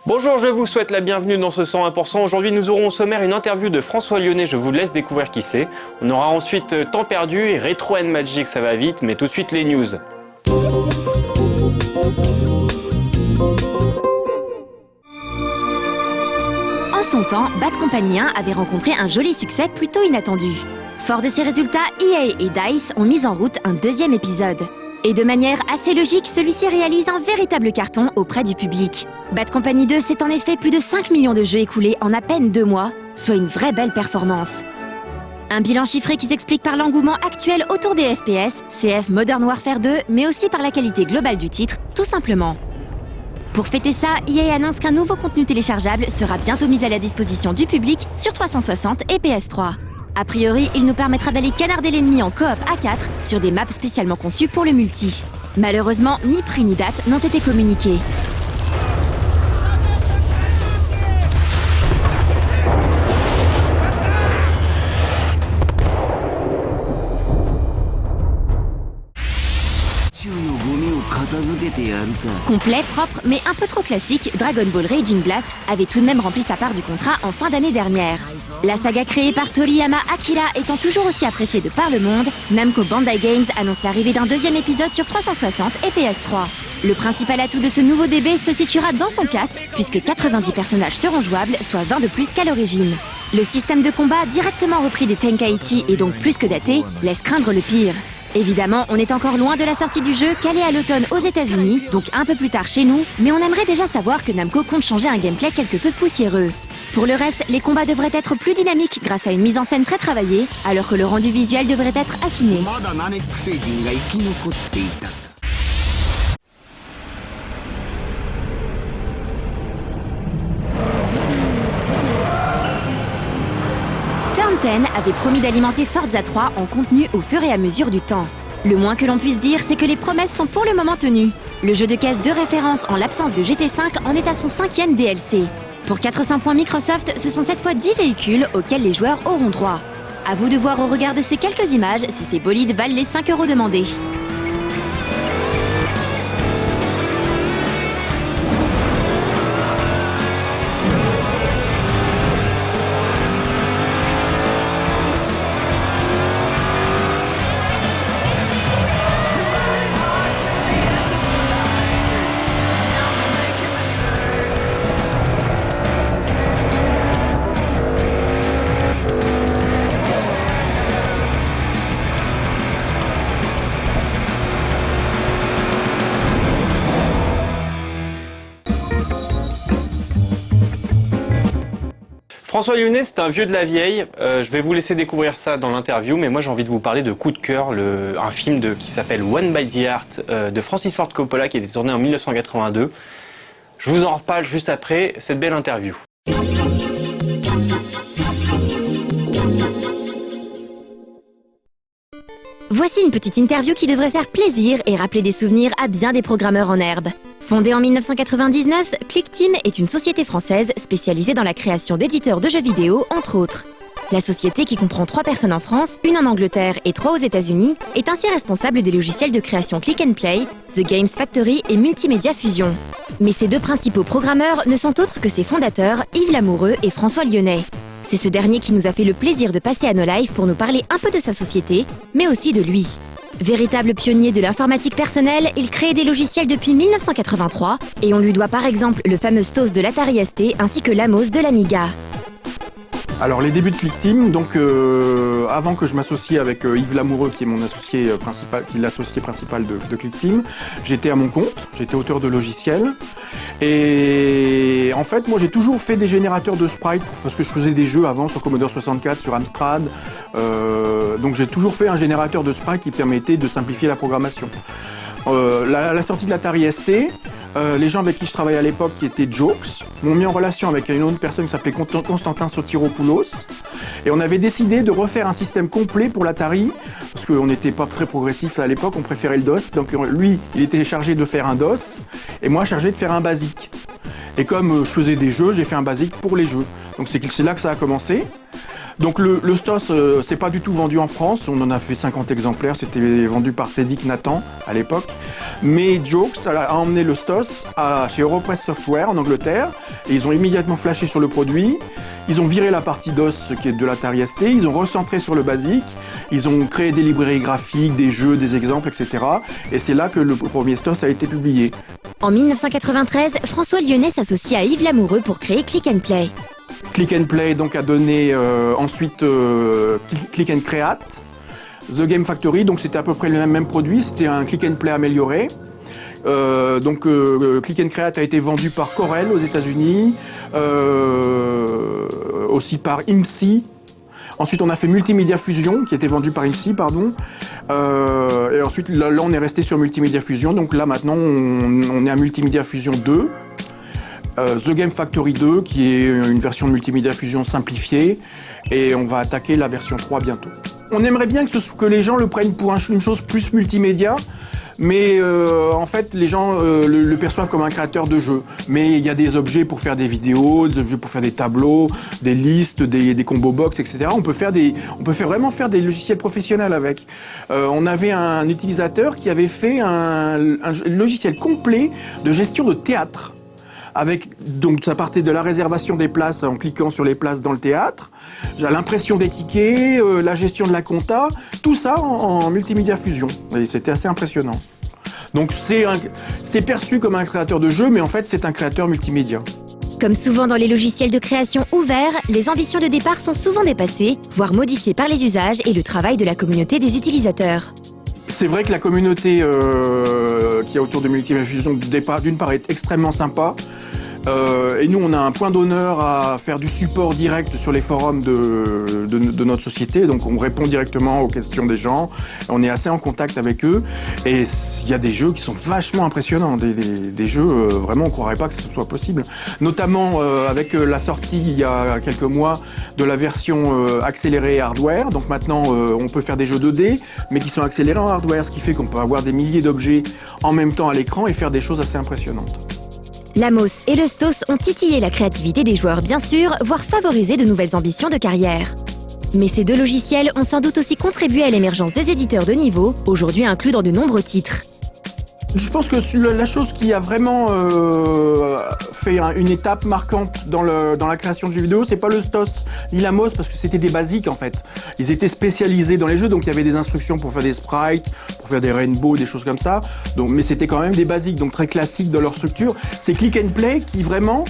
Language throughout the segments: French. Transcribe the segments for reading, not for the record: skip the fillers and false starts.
Bonjour, je vous souhaite la bienvenue dans ce 101%. Aujourd'hui, nous aurons au sommaire une interview de François Lyonnais, je vous laisse découvrir qui c'est. On aura ensuite Temps perdu et Retro and Magic, ça va vite, mais tout de suite les news. En son temps, Bad Company 1 avait rencontré un joli succès plutôt inattendu. Fort de ces résultats, EA et DICE ont mis en route un deuxième épisode. Et de manière assez logique, celui-ci réalise un véritable carton auprès du public. Bad Company 2, c'est en effet plus de 5 millions de jeux écoulés en à peine 2 mois, soit une vraie belle performance. Un bilan chiffré qui s'explique par l'engouement actuel autour des FPS, CF Modern Warfare 2, mais aussi par la qualité globale du titre, tout simplement. Pour fêter ça, EA annonce qu'un nouveau contenu téléchargeable sera bientôt mis à la disposition du public sur 360 et PS3. A priori, il nous permettra d'aller canarder l'ennemi en coop à 4 sur des maps spécialement conçues pour le multi. Malheureusement, ni prix ni date n'ont été communiqués. Complet, propre, mais un peu trop classique, Dragon Ball Raging Blast avait tout de même rempli sa part du contrat en fin d'année dernière. La saga créée par Toriyama Akira étant toujours aussi appréciée de par le monde, Namco Bandai Games annonce l'arrivée d'un deuxième épisode sur 360 et PS3. Le principal atout de ce nouveau DB se situera dans son cast, puisque 90 personnages seront jouables, soit 20 de plus qu'à l'origine. Le système de combat, directement repris des Tenkaichi et donc plus que daté, laisse craindre le pire. Évidemment, on est encore loin de la sortie du jeu, calée à l'automne aux États-Unis, donc un peu plus tard chez nous, mais on aimerait déjà savoir que Namco compte changer un gameplay quelque peu poussiéreux. Pour le reste, les combats devraient être plus dynamiques grâce à une mise en scène très travaillée, alors que le rendu visuel devrait être affiné. Turn 10 avait promis d'alimenter Forza 3 en contenu au fur et à mesure du temps. Le moins que l'on puisse dire, c'est que les promesses sont pour le moment tenues. Le jeu de caisse de référence en l'absence de GT5 en est à son 5e DLC. Pour 400 points Microsoft, ce sont cette fois 10 véhicules auxquels les joueurs auront droit. À vous de voir au regard de ces quelques images si ces bolides valent les 5 € demandés. François Lyonnais, c'est un vieux de la vieille. Je vais vous laisser découvrir ça dans l'interview, mais moi j'ai envie de vous parler de Coup de cœur, un film qui s'appelle One by the Heart de Francis Ford Coppola qui a été tourné en 1982. Je vous en reparle juste après cette belle interview. Voici une petite interview qui devrait faire plaisir et rappeler des souvenirs à bien des programmeurs en herbe. Fondée en 1999, ClickTeam est une société française spécialisée dans la création d'éditeurs de jeux vidéo, entre autres. La société, qui comprend 3 personnes en France, une en Angleterre et 3 aux États-Unis, est ainsi responsable des logiciels de création Click and Play, The Games Factory et Multimedia Fusion. Mais ces 2 principaux programmeurs ne sont autres que ses fondateurs, Yves Lamoureux et François Lyonnais. C'est ce dernier qui nous a fait le plaisir de passer à nos lives pour nous parler un peu de sa société, mais aussi de lui. Véritable pionnier de l'informatique personnelle, il crée des logiciels depuis 1983 et on lui doit par exemple le fameux STOS de l'Atari ST ainsi que l'Amos de l'Amiga. Alors les débuts de ClickTeam, donc avant que je m'associe avec Yves Lamoureux qui est mon associé principal, qui est l'associé principal de ClickTeam, j'étais à mon compte, j'étais auteur de logiciels et en fait moi j'ai toujours fait des générateurs de sprites parce que je faisais des jeux avant sur Commodore 64, sur Amstrad, donc j'ai toujours fait un générateur de sprites qui permettait de simplifier la programmation. La sortie de l'Atari ST, les gens avec qui je travaillais à l'époque, qui étaient Jokes, m'ont mis en relation avec une autre personne qui s'appelait Constantin Sotiropoulos. Et on avait décidé de refaire un système complet pour l'Atari, parce qu'on n'était pas très progressif à l'époque, on préférait le DOS. Donc lui, il était chargé de faire un DOS, et moi chargé de faire un BASIC. Et comme je faisais des jeux, j'ai fait un BASIC pour les jeux. Donc c'est là que ça a commencé. Donc le Stos, c'est pas du tout vendu en France, on en a fait 50 exemplaires, c'était vendu par Cédric Nathan à l'époque. Mais Jokes a emmené le Stos chez Europress Software en Angleterre, et ils ont immédiatement flashé sur le produit. Ils ont viré la partie DOS qui est de l'Atari ST, ils ont recentré sur le basique, ils ont créé des librairies graphiques, des jeux, des exemples, etc. Et c'est là que le premier Stos a été publié. En 1993, François Lyonnais s'associe à Yves Lamoureux pour créer Click and Play. Click and Play donc a donné ensuite Click and Create, The Game Factory, donc c'était à peu près le même produit, c'était un Click and Play amélioré. Click and Create a été vendu par Corel aux États-Unis, aussi par IMSI. Ensuite, on a fait Multimedia Fusion, qui était vendu par IMSI, pardon. Et ensuite, là, on est resté sur Multimedia Fusion. Donc là, maintenant, on est à Multimedia Fusion 2. The Game Factory 2, qui est une version de Multimedia Fusion simplifiée. Et on va attaquer la version 3 bientôt. On aimerait bien que les gens le prennent pour une chose plus multimédia. Mais en fait, les gens le perçoivent comme un créateur de jeux. Mais il y a des objets pour faire des vidéos, des objets pour faire des tableaux, des listes, des combo box, etc. On peut vraiment faire des logiciels professionnels avec. On avait un utilisateur qui avait fait un logiciel complet de gestion de théâtre. Donc ça partait de la réservation des places en cliquant sur les places dans le théâtre, l'impression des tickets, la gestion de la compta, tout ça en Multimedia Fusion. Et c'était assez impressionnant. Donc c'est perçu comme un créateur de jeu, mais en fait c'est un créateur multimédia. Comme souvent dans les logiciels de création ouverts, les ambitions de départ sont souvent dépassées, voire modifiées par les usages et le travail de la communauté des utilisateurs. C'est vrai que la communauté qui est autour de Multimedia Fusion d'une part est extrêmement sympa. Et nous, on a un point d'honneur à faire du support direct sur les forums de notre société. Donc, on répond directement aux questions des gens. On est assez en contact avec eux. Et il y a des jeux qui sont vachement impressionnants. Des jeux, vraiment, on ne croirait pas que ce soit possible. Notamment avec la sortie, il y a quelques mois, de la version accélérée hardware. Donc, maintenant, on peut faire des jeux 2D, mais qui sont accélérés en hardware. Ce qui fait qu'on peut avoir des milliers d'objets en même temps à l'écran et faire des choses assez impressionnantes. L'Amos et le Stos ont titillé la créativité des joueurs bien sûr, voire favorisé de nouvelles ambitions de carrière. Mais ces deux logiciels ont sans doute aussi contribué à l'émergence des éditeurs de niveau, aujourd'hui inclus dans de nombreux titres. Je pense que la chose qui a vraiment fait une étape marquante dans la création de jeux vidéo, c'est pas le Stos ni l'Amos, parce que c'était des basiques en fait. Ils étaient spécialisés dans les jeux, donc il y avait des instructions pour faire des sprites, pour faire des rainbows, des choses comme ça. Mais c'était quand même des basiques, donc très classiques dans leur structure. C'est Click and Play qui vraiment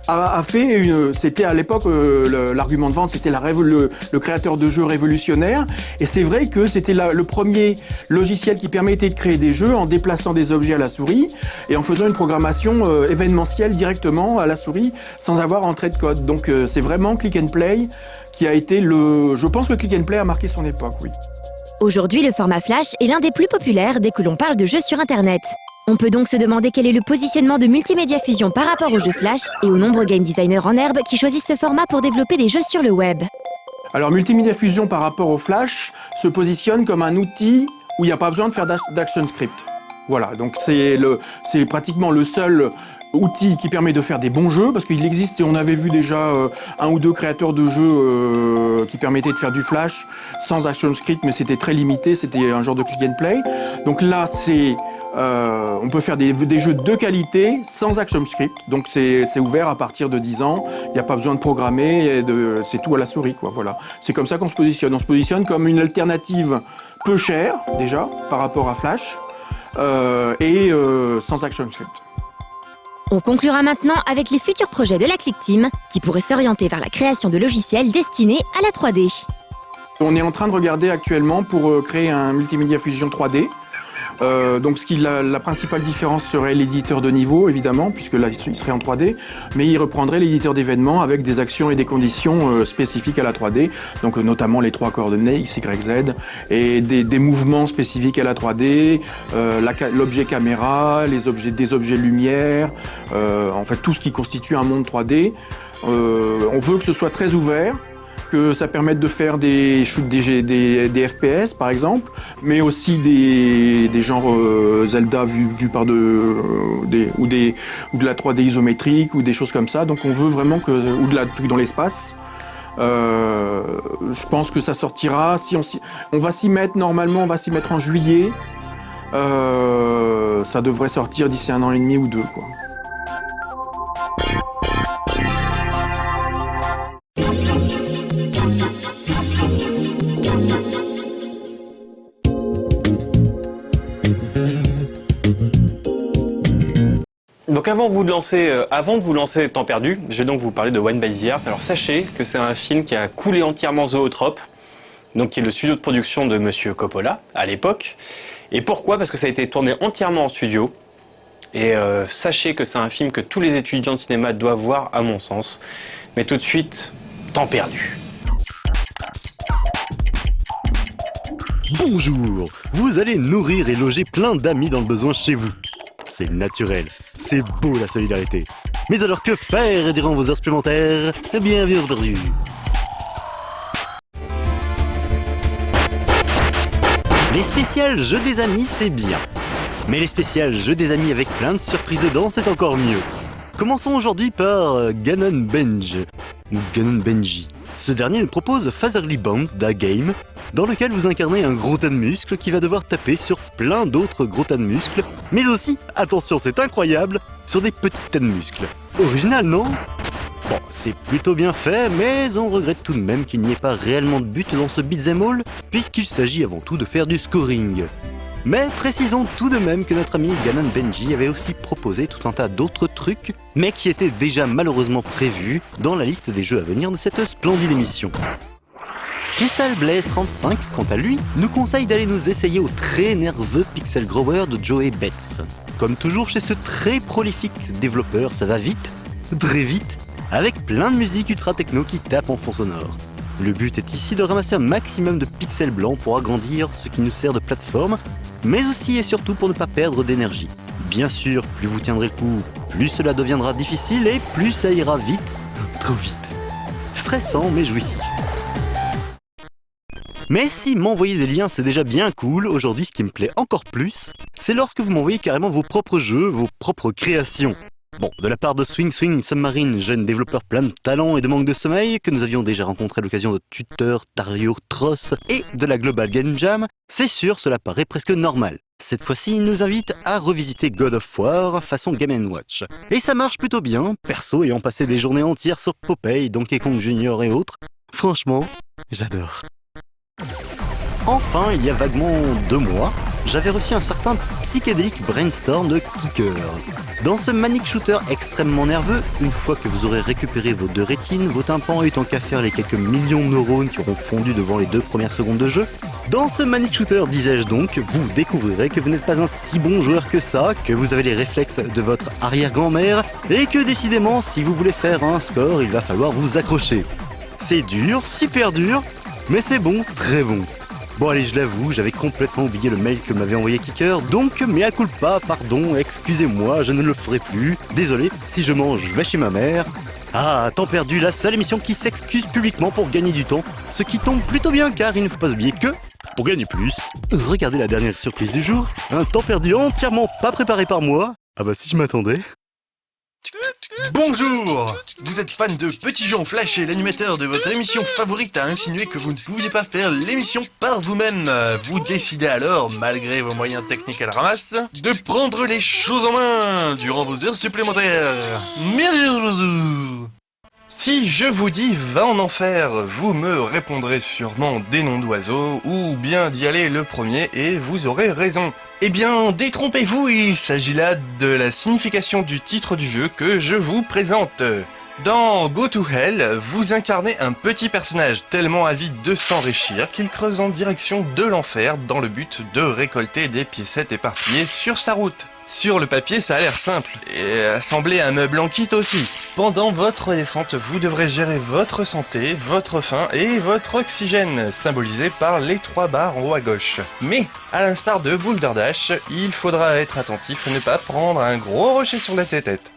a fait c'était à l'époque l'argument de vente, c'était le créateur de jeux révolutionnaire, et c'est vrai que c'était le premier logiciel qui permettait de créer des jeux en déplaçant des objets à la souris et en faisant une programmation événementielle directement à la souris sans avoir entrée de code. Donc c'est vraiment Click and Play qui a été je pense que Click and Play a marqué son époque, oui. Aujourd'hui, le format Flash est l'un des plus populaires dès que l'on parle de jeux sur Internet. On peut donc se demander quel est le positionnement de Multimedia Fusion par rapport aux jeux Flash et aux nombreux game designers en herbe qui choisissent ce format pour développer des jeux sur le web. Alors Multimedia Fusion par rapport au Flash se positionne comme un outil où il n'y a pas besoin de faire d'action script. Voilà, donc c'est pratiquement le seul outil qui permet de faire des bons jeux, parce qu'il existe, et on avait vu déjà un ou deux créateurs de jeux qui permettaient de faire du Flash sans action script, mais c'était très limité, c'était un genre de click and play. Donc là, on peut faire des jeux de qualité sans action script, donc c'est ouvert à partir de 10 ans, il n'y a pas besoin de programmer, c'est tout à la souris, quoi. Voilà. C'est comme ça qu'on se positionne. On se positionne comme une alternative peu chère, déjà, par rapport à Flash, et sans action script. On conclura maintenant avec les futurs projets de la Click Team, qui pourraient s'orienter vers la création de logiciels destinés à la 3D. On est en train de regarder actuellement pour créer un Multimedia Fusion 3D. Donc la principale différence serait l'éditeur de niveau, évidemment, puisque là il serait en 3D, mais il reprendrait l'éditeur d'événements avec des actions et des conditions spécifiques à la 3D, donc notamment les 3 coordonnées X, Y, Z, et des mouvements spécifiques à la 3D, l'objet caméra, des objets lumière, en fait tout ce qui constitue un monde 3D. On veut que ce soit très ouvert, que ça permette de faire des FPS par exemple, mais aussi des genres Zelda vus par ou de la 3D isométrique ou des choses comme ça. Donc on veut vraiment ou dans l'espace. Je pense que ça sortira. Si on va s'y mettre normalement, on va s'y mettre en juillet. Ça devrait sortir d'ici 1 an et demi ou 2, quoi. Donc avant de vous lancer Temps perdu, je vais donc vous parler de One by the Earth. Alors sachez que c'est un film qui a coulé entièrement Zoetrope, donc qui est le studio de production de Monsieur Coppola à l'époque. Et pourquoi ? Parce que ça a été tourné entièrement en studio. Et sachez que c'est un film que tous les étudiants de cinéma doivent voir à mon sens. Mais tout de suite, Temps perdu. Bonjour, vous allez nourrir et loger plein d'amis dans le besoin chez vous. C'est naturel, c'est beau la solidarité. Mais alors que faire durant vos heures supplémentaires ? Bienvenue. Les spéciales jeux des amis, c'est bien. Mais les spéciales jeux des amis avec plein de surprises dedans, c'est encore mieux. Commençons aujourd'hui par Ganon Benji. Ce dernier nous propose Fatherly Bonds da Game, dans lequel vous incarnez un gros tas de muscles qui va devoir taper sur plein d'autres gros tas de muscles, mais aussi, attention c'est incroyable, sur des petits tas de muscles. Original, non ? Bon, c'est plutôt bien fait, mais on regrette tout de même qu'il n'y ait pas réellement de but dans ce beat'em all, puisqu'il s'agit avant tout de faire du scoring. Mais précisons tout de même que notre ami Ganon Benji avait aussi proposé tout un tas d'autres trucs, mais qui étaient déjà malheureusement prévus dans la liste des jeux à venir de cette splendide émission. Crystal Blaze 35, quant à lui, nous conseille d'aller nous essayer au très nerveux Pixel Grower de Joey Betts. Comme toujours chez ce très prolifique développeur, ça va vite, très vite, avec plein de musique ultra techno qui tape en fond sonore. Le but est ici de ramasser un maximum de pixels blancs pour agrandir ce qui nous sert de plateforme, mais aussi et surtout pour ne pas perdre d'énergie. Bien sûr, plus vous tiendrez le coup, plus cela deviendra difficile et plus ça ira vite, trop vite. Stressant mais jouissif. Mais si m'envoyer des liens c'est déjà bien cool, aujourd'hui ce qui me plaît encore plus, c'est lorsque vous m'envoyez carrément vos propres jeux, vos propres créations. Bon, de la part de Swing Submarine, jeune développeur plein de talent et de manque de sommeil, que nous avions déjà rencontré à l'occasion de Tutor, Tario, Tross et de la Global Game Jam, c'est sûr, cela paraît presque normal. Cette fois-ci, il nous invite à revisiter God of War façon Game & Watch. Et ça marche plutôt bien, perso ayant passé des journées entières sur Popeye, Donkey Kong Jr. et autres. Franchement, j'adore. Enfin, il y a vaguement 2 mois, j'avais reçu un certain psychédélique Brainstorm de Kicker. Dans ce manic shooter extrêmement nerveux, une fois que vous aurez récupéré vos 2 rétines, vos tympans et tant qu'à faire les quelques millions de neurones qui auront fondu devant les 2 premières secondes de jeu, dans ce manic shooter, disais-je donc, vous découvrirez que vous n'êtes pas un si bon joueur que ça, que vous avez les réflexes de votre arrière-grand-mère, et que décidément, si vous voulez faire un score, il va falloir vous accrocher. C'est dur, super dur, mais c'est bon, très bon. Bon allez, je l'avoue, j'avais complètement oublié le mail que m'avait envoyé Kicker, donc mea culpa, pardon, excusez-moi, je ne le ferai plus. Désolé, si je mange, je vais chez ma mère. Ah, Temps perdu, la seule émission qui s'excuse publiquement pour gagner du temps, ce qui tombe plutôt bien car il ne faut pas oublier que, pour gagner plus, regardez la dernière surprise du jour, un temps perdu entièrement pas préparé par moi. Ah bah si je m'attendais. Bonjour! Vous êtes fan de Petit Jean Flash et l'animateur de votre émission favorite a insinué que vous ne pouviez pas faire l'émission par vous-même. Vous décidez alors, malgré vos moyens techniques à la ramasse, de prendre les choses en main durant vos heures supplémentaires. Si je vous dis va en enfer, vous me répondrez sûrement des noms d'oiseaux ou bien d'y aller le premier et vous aurez raison. Eh bien, détrompez-vous, il s'agit là de la signification du titre du jeu que je vous présente. Dans Go to Hell, vous incarnez un petit personnage tellement avide de s'enrichir qu'il creuse en direction de l'enfer dans le but de récolter des piécettes éparpillées sur sa route. Sur le papier, ça a l'air simple, et assembler un meuble en kit aussi. Pendant votre descente, vous devrez gérer votre santé, votre faim et votre oxygène, symbolisés par les 3 barres en haut à gauche. Mais, à l'instar de Boulder Dash, il faudra être attentif à ne pas prendre un gros rocher sur la tête.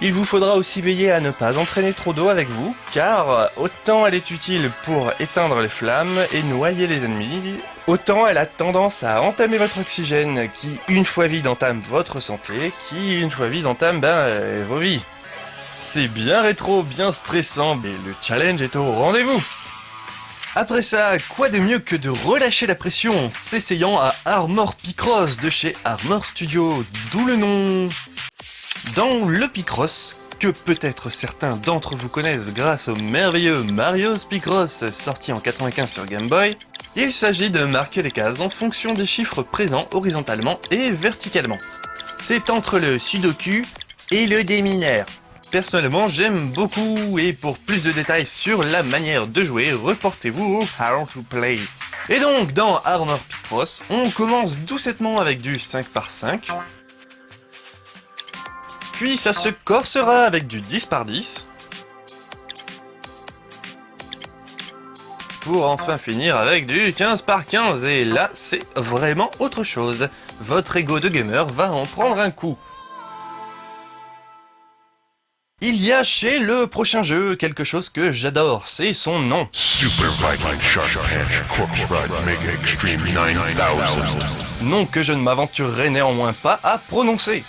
Il vous faudra aussi veiller à ne pas entraîner trop d'eau avec vous, car autant elle est utile pour éteindre les flammes et noyer les ennemis, autant elle a tendance à entamer votre oxygène, qui une fois vide entame votre santé, qui une fois vide entame vos vies. C'est bien rétro, bien stressant, mais le challenge est au rendez-vous. Après ça, quoi de mieux que de relâcher la pression en s'essayant à Armor Picross de chez Armor Studio, d'où le nom. Dans le Picross, que peut-être certains d'entre vous connaissent grâce au merveilleux Mario's Picross sorti en 95 sur Game Boy, il s'agit de marquer les cases en fonction des chiffres présents horizontalement et verticalement. C'est entre le Sudoku et le démineur. Personnellement, j'aime beaucoup, et pour plus de détails sur la manière de jouer, reportez-vous au How to Play. Et donc, dans Armor Picross, on commence doucettement avec du 5x5, puis ça se corsera avec du 10x10, pour enfin finir avec du 15x15, et là, c'est vraiment autre chose. Votre ego de gamer va en prendre un coup. Il y a chez le prochain jeu quelque chose que j'adore, c'est son nom. Super Viking Shark Punch Corpse Ride Mega Extreme 9000. Nom que je ne m'aventurerai néanmoins pas à prononcer.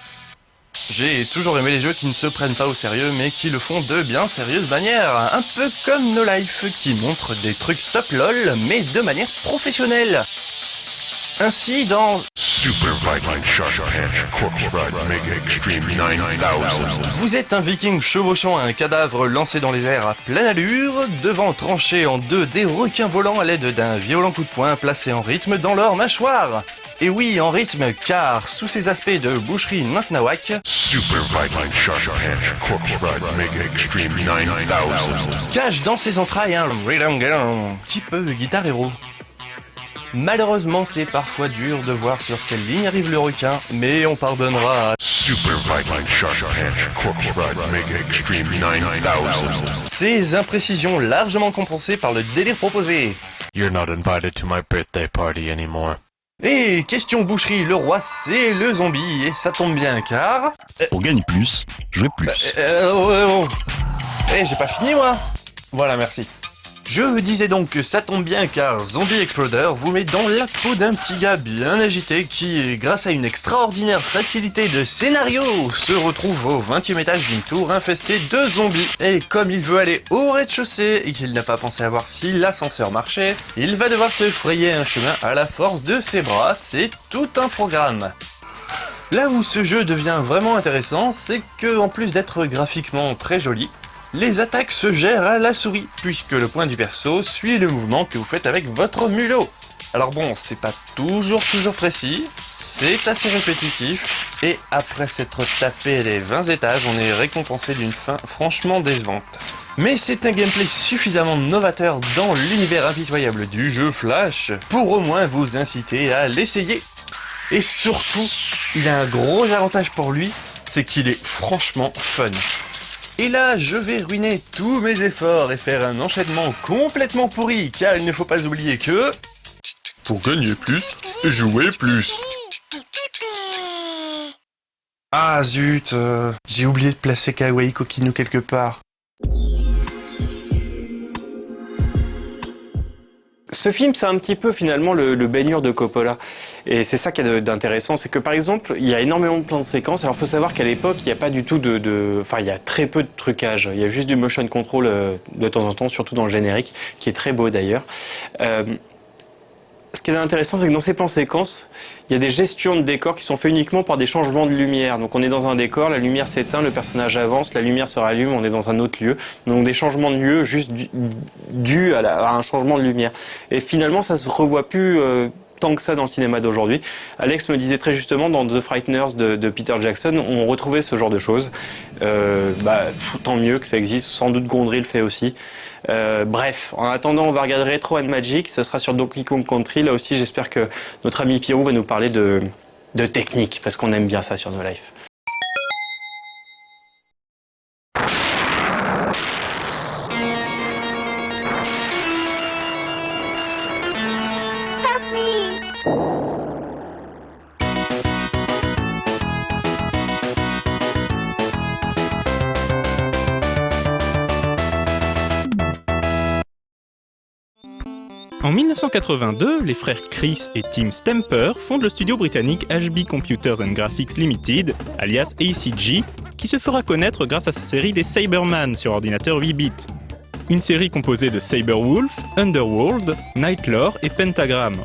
J'ai toujours aimé les jeux qui ne se prennent pas au sérieux mais qui le font de bien sérieuses manières, un peu comme No Life qui montre des trucs top lol mais de manière professionnelle. Ainsi dans Super Viking Shark Punch Corpse Ride Mega Extreme 9000. vous êtes un viking chevauchant un cadavre lancé dans les airs à pleine allure, devant trancher en deux des requins volants à l'aide d'un violent coup de poing placé en rythme dans leur mâchoire. Et oui, en rythme, car sous ces aspects de boucherie Nantnawak, Super Viking Shark Punch Corpse Ride Mega Extreme 9000. cache dans ses entrailles un rhythm game, type guitare héros. Malheureusement, c'est parfois dur de voir sur quelle ligne arrive le requin, mais on pardonnera à Super Viking Shark Punch Corpse Ride Mega Extreme 9000. ces imprécisions largement compensées par le délire proposé. You're not invited to my birthday party anymore. Et question boucherie, le roi c'est le zombie, et ça tombe bien car... Pour gagner plus, jouez plus. Eh, j'ai pas fini moi. Voilà, merci. Je disais donc que ça tombe bien car Zombie Exploder vous met dans la peau d'un petit gars bien agité qui, grâce à une extraordinaire facilité de scénario, se retrouve au 20e étage d'une tour infestée de zombies. Et comme il veut aller au rez-de-chaussée et qu'il n'a pas pensé à voir si l'ascenseur marchait, il va devoir se frayer un chemin à la force de ses bras, c'est tout un programme. Là où ce jeu devient vraiment intéressant, c'est que en plus d'être graphiquement très joli, les attaques se gèrent à la souris, puisque le point du perso suit le mouvement que vous faites avec votre mulot. Alors bon, c'est pas toujours précis, c'est assez répétitif, et après s'être tapé les 20 étages, on est récompensé d'une fin franchement décevante. Mais c'est un gameplay suffisamment novateur dans l'univers impitoyable du jeu Flash, pour au moins vous inciter à l'essayer. Et surtout, il a un gros avantage pour lui, c'est qu'il est franchement fun. Et là, je vais ruiner tous mes efforts et faire un enchaînement complètement pourri, car il ne faut pas oublier que... Pour gagner plus, jouez plus. Ah zut, j'ai oublié de placer Kawaii Kokinu quelque part. Ce film, c'est un petit peu finalement le baignure de Coppola. Et c'est ça qui est d'intéressant, c'est que par exemple, il y a énormément de plans de séquences. Alors il faut savoir qu'à l'époque, il n'y a pas du tout enfin, il y a très peu de trucage. Il y a juste du motion control de temps en temps, surtout dans le générique, qui est très beau d'ailleurs. Ce qui est intéressant, c'est que dans ces plans séquences, il y a des gestions de décors qui sont faits uniquement par des changements de lumière. Donc on est dans un décor, la lumière s'éteint, le personnage avance, la lumière se rallume, on est dans un autre lieu. Donc des changements de lieu juste dus à un changement de lumière. Et finalement, ça se revoit plus tant que ça dans le cinéma d'aujourd'hui. Alex me disait très justement, dans The Frighteners de Peter Jackson, on retrouvait ce genre de choses. Tant mieux que ça existe, sans doute Gondry le fait aussi. Bref, en attendant, on va regarder Retro and Magic, ce sera sur Donkey Kong Country. Là aussi, j'espère que notre ami Pierrot va nous parler de technique, parce qu'on aime bien ça sur No Life. En 1982, les frères Chris et Tim Stamper fondent le studio britannique HB Computers and Graphics Limited, alias ACG, qui se fera connaître grâce à sa série des Cyberman sur ordinateur 8 bits. Une série composée de Cyberwolf, Underworld, Nightlore et Pentagram.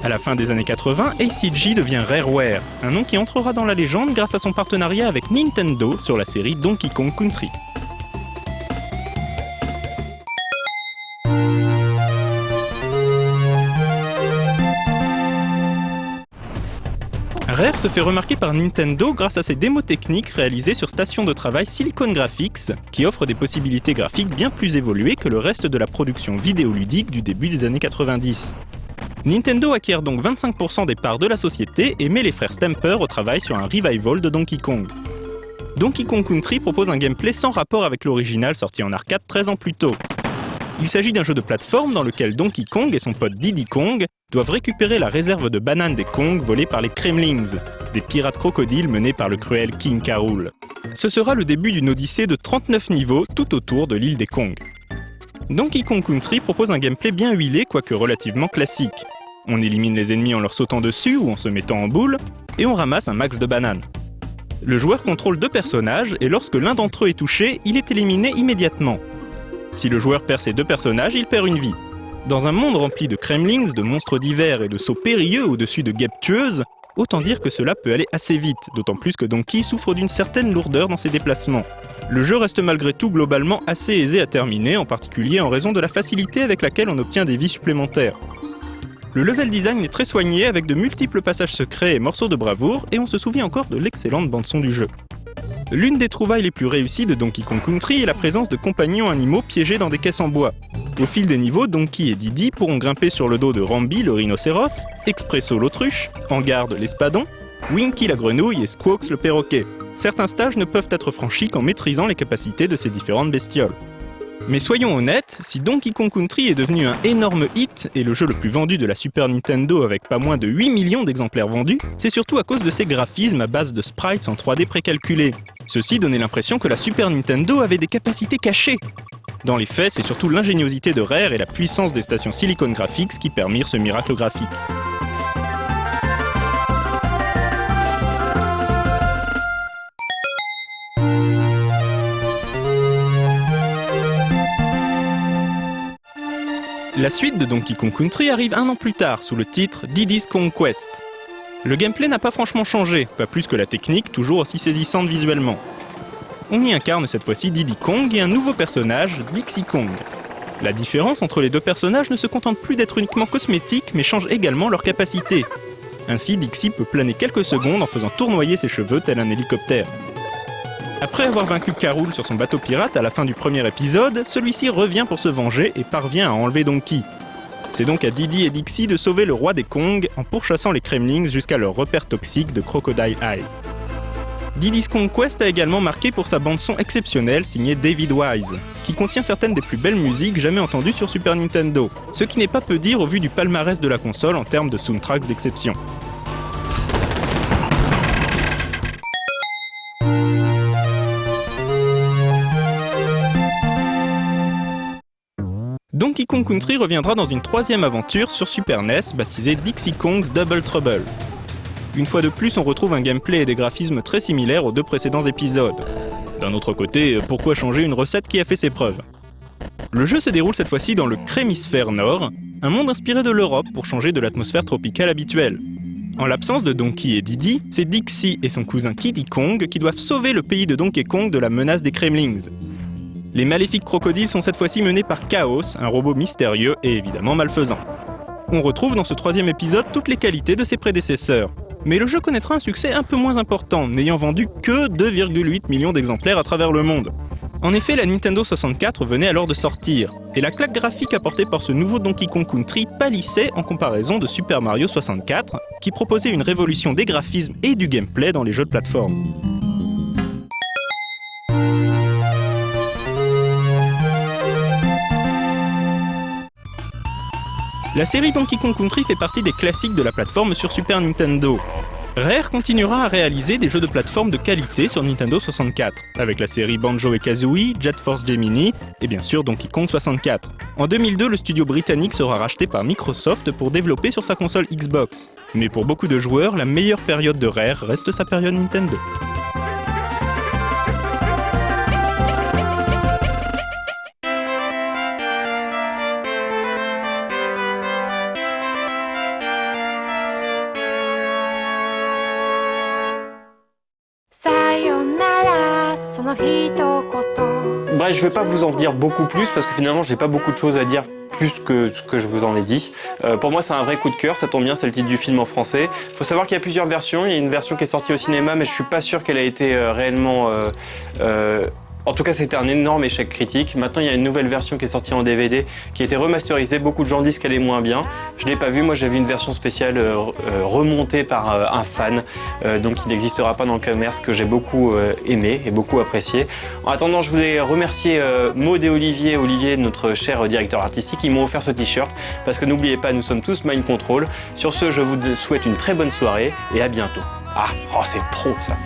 À la fin des années 80, ACG devient Rareware, un nom qui entrera dans la légende grâce à son partenariat avec Nintendo sur la série Donkey Kong Country. Rare se fait remarquer par Nintendo grâce à ses démos techniques réalisées sur station de travail Silicon Graphics, qui offrent des possibilités graphiques bien plus évoluées que le reste de la production vidéoludique du début des années 90. Nintendo acquiert donc 25% des parts de la société et met les frères Stamper au travail sur un revival de Donkey Kong. Donkey Kong Country propose un gameplay sans rapport avec l'original sorti en arcade 13 ans plus tôt. Il s'agit d'un jeu de plateforme dans lequel Donkey Kong et son pote Diddy Kong doivent récupérer la réserve de bananes des Kong volée par les Kremlings, des pirates crocodiles menés par le cruel King K. Rool. Ce sera le début d'une odyssée de 39 niveaux tout autour de l'île des Kong. Donkey Kong Country propose un gameplay bien huilé quoique relativement classique. On élimine les ennemis en leur sautant dessus ou en se mettant en boule, et on ramasse un max de bananes. Le joueur contrôle 2 personnages et lorsque l'un d'entre eux est touché, il est éliminé immédiatement. Si le joueur perd ses 2 personnages, il perd une vie. Dans un monde rempli de Kremlings, de monstres divers et de sauts périlleux au-dessus de guêpes tueuses, autant dire que cela peut aller assez vite, d'autant plus que Donkey souffre d'une certaine lourdeur dans ses déplacements. Le jeu reste malgré tout globalement assez aisé à terminer, en particulier en raison de la facilité avec laquelle on obtient des vies supplémentaires. Le level design est très soigné avec de multiples passages secrets et morceaux de bravoure, et on se souvient encore de l'excellente bande-son du jeu. L'une des trouvailles les plus réussies de Donkey Kong Country est la présence de compagnons animaux piégés dans des caisses en bois. Au fil des niveaux, Donkey et Diddy pourront grimper sur le dos de Rambi le rhinocéros, Expresso l'autruche, Engarde l'espadon, Winky la grenouille et Squawks le perroquet. Certains stages ne peuvent être franchis qu'en maîtrisant les capacités de ces différentes bestioles. Mais soyons honnêtes, si Donkey Kong Country est devenu un énorme hit et le jeu le plus vendu de la Super Nintendo avec pas moins de 8 millions d'exemplaires vendus, c'est surtout à cause de ses graphismes à base de sprites en 3D précalculés. Ceci donnait l'impression que la Super Nintendo avait des capacités cachées. Dans les faits, c'est surtout l'ingéniosité de Rare et la puissance des stations Silicon Graphics qui permirent ce miracle graphique. La suite de Donkey Kong Country arrive 1 an plus tard sous le titre Diddy's Kong Quest. Le gameplay n'a pas franchement changé, pas plus que la technique toujours aussi saisissante visuellement. On y incarne cette fois-ci Diddy Kong et un nouveau personnage, Dixie Kong. La différence entre les 2 personnages ne se contente plus d'être uniquement cosmétique mais change également leurs capacités. Ainsi Dixie peut planer quelques secondes en faisant tournoyer ses cheveux tel un hélicoptère. Après avoir vaincu K. Rool sur son bateau pirate à la fin du premier épisode, celui-ci revient pour se venger et parvient à enlever Donkey. C'est donc à Diddy et Dixie de sauver le roi des Kong en pourchassant les Kremlings jusqu'à leur repère toxique de Crocodile Eye. Diddy's Kong Quest a également marqué pour sa bande-son exceptionnelle signée David Wise, qui contient certaines des plus belles musiques jamais entendues sur Super Nintendo, ce qui n'est pas peu dire au vu du palmarès de la console en termes de soundtracks d'exception. Donkey Kong Country reviendra dans une 3e aventure sur Super NES baptisée Dixie Kong's Double Trouble. Une fois de plus, on retrouve un gameplay et des graphismes très similaires aux 2 précédents épisodes. D'un autre côté, pourquoi changer une recette qui a fait ses preuves ? Le jeu se déroule cette fois-ci dans le Crémisphère Nord, un monde inspiré de l'Europe pour changer de l'atmosphère tropicale habituelle. En l'absence de Donkey et Diddy, c'est Dixie et son cousin Kiddy Kong qui doivent sauver le pays de Donkey Kong de la menace des Kremlings. Les maléfiques crocodiles sont cette fois-ci menés par Chaos, un robot mystérieux et évidemment malfaisant. On retrouve dans ce 3e épisode toutes les qualités de ses prédécesseurs. Mais le jeu connaîtra un succès un peu moins important, n'ayant vendu que 2,8 millions d'exemplaires à travers le monde. En effet, la Nintendo 64 venait alors de sortir, et la claque graphique apportée par ce nouveau Donkey Kong Country pâlissait en comparaison de Super Mario 64, qui proposait une révolution des graphismes et du gameplay dans les jeux de plateforme. La série Donkey Kong Country fait partie des classiques de la plateforme sur Super Nintendo. Rare continuera à réaliser des jeux de plateforme de qualité sur Nintendo 64, avec la série Banjo-Kazooie, Jet Force Gemini et bien sûr Donkey Kong 64. En 2002, le studio britannique sera racheté par Microsoft pour développer sur sa console Xbox. Mais pour beaucoup de joueurs, la meilleure période de Rare reste sa période Nintendo. Bref, je vais pas vous en dire beaucoup plus parce que finalement j'ai pas beaucoup de choses à dire plus que ce que je vous en ai dit. Pour moi c'est un vrai coup de cœur, ça tombe bien, c'est le titre du film en français. Faut savoir qu'il y a plusieurs versions, il y a une version qui est sortie au cinéma mais je suis pas sûr qu'elle a été réellement... En tout cas, c'était un énorme échec critique. Maintenant, il y a une nouvelle version qui est sortie en DVD, qui a été remasterisée. Beaucoup de gens disent qu'elle est moins bien. Je l'ai pas vue. Moi, j'ai vu une version spéciale remontée par un fan, donc qui n'existera pas dans le commerce, que j'ai beaucoup aimé et beaucoup apprécié. En attendant, je voulais remercier Maud et Olivier, notre cher directeur artistique. Ils m'ont offert ce t-shirt parce que n'oubliez pas, nous sommes tous Mind Control. Sur ce, je vous souhaite une très bonne soirée et à bientôt. Ah, oh, c'est pro ça.